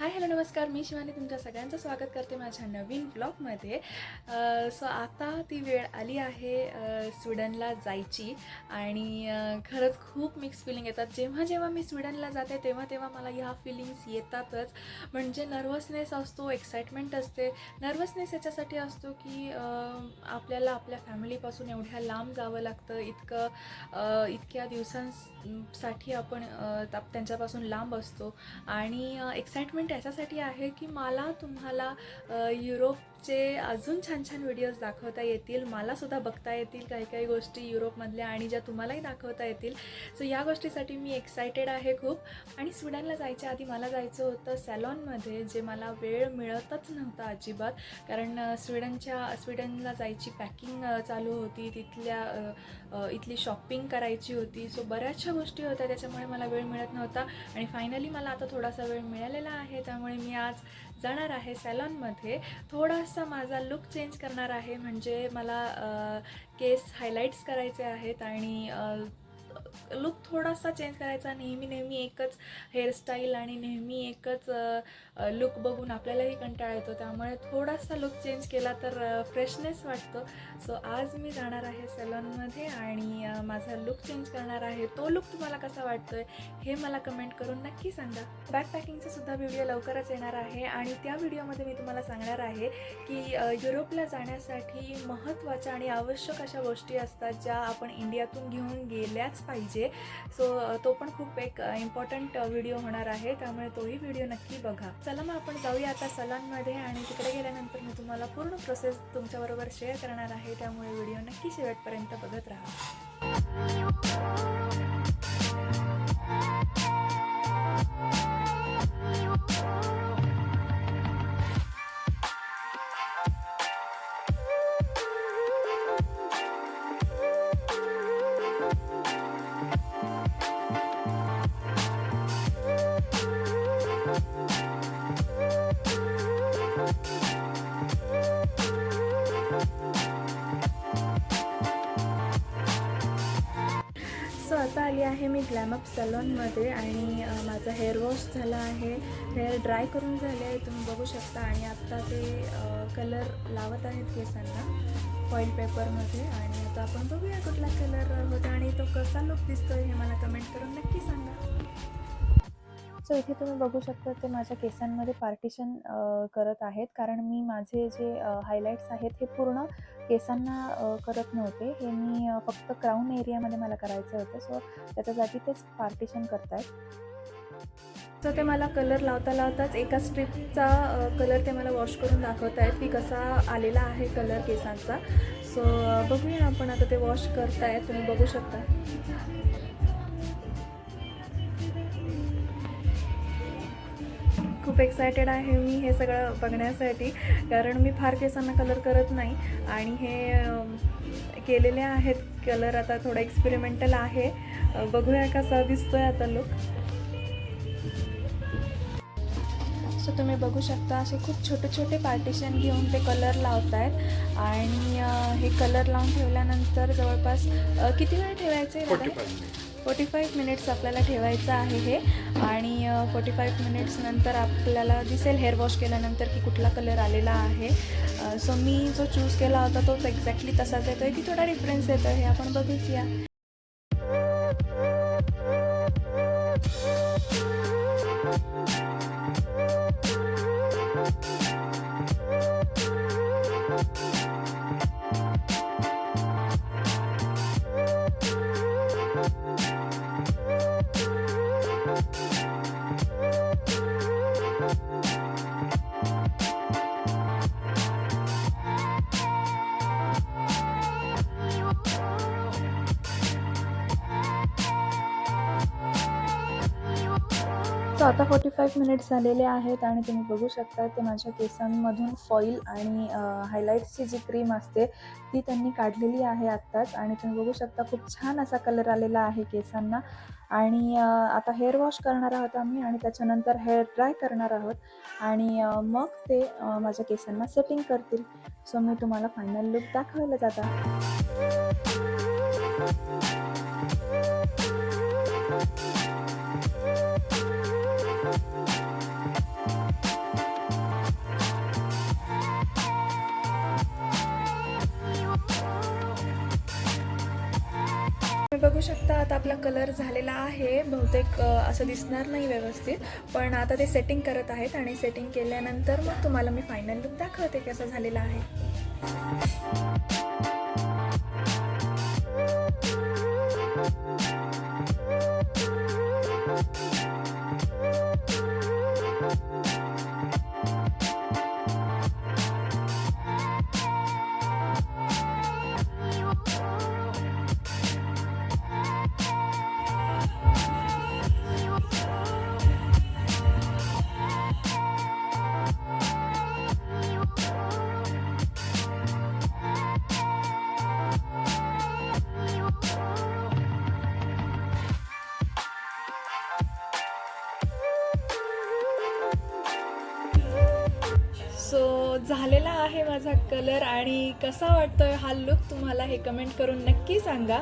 Hi hello नमस्कार, मी शिवानी तुमच्या सगळ्यांचं स्वागत करते माझ्या नवीन व्लॉगमध्ये। सो आता ती वेळ आली आहे स्वीडनला जायची आणि खरंच खूप मिक्स फिलिंग येतात। जेव्हा जेव्हा मी स्वीडनला जाते तेव्हा तेव्हा मला ह्या फिलिंग्स येतातच। म्हणजे नर्वसनेस असतो, एक्साइटमेंट असते। नर्वसनेस याच्यासाठी असतो की आपल्याला आपल्या फॅमिलीपासून एवढ्या लांब जावं लागतं, इतक्या दिवसांसाठी आपण त्यांच्यापासून लांब असतो। आणि एक्साइटमेंट याच्यासाठी आहे की मला तुम्हाला युरोपचे अजून छान छान व्हिडिओज दाखवता येतील, मला सुद्धा बघता येतील काही काही गोष्टी युरोपमधल्या आणि ज्या तुम्हालाही दाखवता येतील। सो या गोष्टीसाठी मी एक्सायटेड आहे खूप। आणि स्वीडनला जायच्या आधी मला जायचं होतं सॅलॉनमध्ये, जे मला वेळ मिळतच नव्हता अजिबात, कारण स्वीडनला जायची पॅकिंग चालू होती, इथली शॉपिंग करायची होती। सो बऱ्याचशा गोष्टी होत्या, त्याच्यामुळे मला वेळ मिळत नव्हता आणि फायनली मला आता थोडासा वेळ मिळालेला आहे। त्यामुळे मी आज जाणार आहे सॅलॉनमध्ये, थोडासा माझा लुक चेंज करणार आहे। म्हणजे मला केस हायलाइट्स करायचे आहेत आणि लुक थोडासा चेंज करायचा। नेहमी एकच हेअरस्टाईल आणि नेहमी एकच लुक बघून आपल्यालाही कंटाळा येतो, त्यामुळे थोडासा लुक चेंज केला तर फ्रेशनेस वाटतो। सो आज मी जाणार आहे सॅलॉनमध्ये आणि माझा लुक चेंज करणार आहे। तो लुक तुम्हाला कसा वाटतोय हे मला कमेंट करून नक्की सांगा। बॅग पॅकिंगचा सुद्धा व्हिडिओ लवकरच येणार आहे आणि त्या व्हिडिओमध्ये मी तुम्हाला सांगणार आहे की युरोपला जाण्यासाठी महत्त्वाच्या आणि आवश्यक अशा गोष्टी असतात, ज्या आपण इंडियातून घेऊन गेल्याच पाहिजे। सो तो पण खूप एक इम्पॉर्टंट व्हिडिओ होणार आहे, त्यामुळे तोही व्हिडिओ नक्की बघा। चला मग आपण जाऊया आता सॅलॉनमध्ये आणि तिकडे गेल्यानंतर मी तुम्हाला पूर्ण प्रोसेस तुमच्याबरोबर शेअर करणार आहे, त्यामुळे व्हिडिओ नक्की शेवटपर्यंत बघत राहा। सो आता आली आहे मी ग्लॅमअप सॅलॉनमध्ये आणि माझा हेअर वॉश झाला आहे, हेअर ड्राय करून झाले आहे तुम्ही बघू शकता। आणि आत्ता ते कलर लावत आहेत केसांना फॉईल पेपरमध्ये आणि आता आपण बघूया कुठला कलर होता आणि तो कसा लुक दिसतोय हे मला कमेंट करून नक्की सांगा। सो इथे तुम्ही बघू शकता ते माझ्या केसांमध्ये पार्टिशन करत आहेत, कारण मी माझे जे हायलाइट्स आहेत हे पूर्ण केसांना करत नव्हते, हे मी फक्त क्राऊन एरियामध्ये मला करायचं होतं। सो त्याच्यासाठी तेच पार्टिशन करतायत। सो ते मला कलर लावताच एका स्ट्रिपचा कलर ते मला वॉश करून दाखवत आहेत की कसा आलेला आहे कलर केसांचा। सो बघूया आपण, आता ते वॉश करतायत तुम्ही बघू शकता। खूप एक्सायटेड आहे मी हे सगळं बघण्यासाठी, कारण मी फार केसांना कलर करत नाही आणि हे केलेले आहेत कलर। आता थोडा एक्सपेरिमेंटल आहे, बघूया कसा दिसतोय आता लुक। सो तुम्ही बघू शकता असे खूप छोटे छोटे पार्टिशन घेऊन ते कलर लावत आहेत आणि हे कलर लावून ठेवल्यानंतर जवळपास किती वेळ ठेवायचे? 45 मिनिट्स आपल्याला ठेवायचं आहे हे। आणि 45 मिनिट्स नंतर आपल्याला दिसेल हेअर वॉश केल्यानंतर की कुठला कलर आलेला आहे। सो मी जो चूज केला होता तोच एक्झॅक्टली तसाच येतो आहे की थोडा डिफरन्स येतो आहे हे आपण बघूया। सो आता 45 मिनिट्स झालेले आहेत आणि तुम्ही बघू शकता ते माझ्या केसांमधून फॉईल आणि हायलाइट्सची जी क्रीम असते ती त्यांनी काढलेली आहे आत्ताच। आणि तुम्ही बघू शकता खूप छान असा कलर आलेला आहे केसांना। आणि आता हेअर वॉश करणार आहोत आम्ही आणि त्याच्यानंतर हेअर ड्राय करणार आहोत आणि मग ते माझ्या केसांना सेटिंग करतील। सो मी तुम्हाला फायनल लुक दाखवायला जाते। शकता आता आपला कलर झालेला आहे. बहुतेक असं दिसणार नाही व्यवस्थित, पण आता ते सेटिंग करत आहेत आणि सेटिंग केल्यानंतर मग तुम्हाला मी फायनल लुक दाखवते कसा झालेला आहे. सो झालेला आहे माझा कलर आणि कसा वाटतोय हा लुक तुम्हाला हे कमेंट करून नक्की सांगा.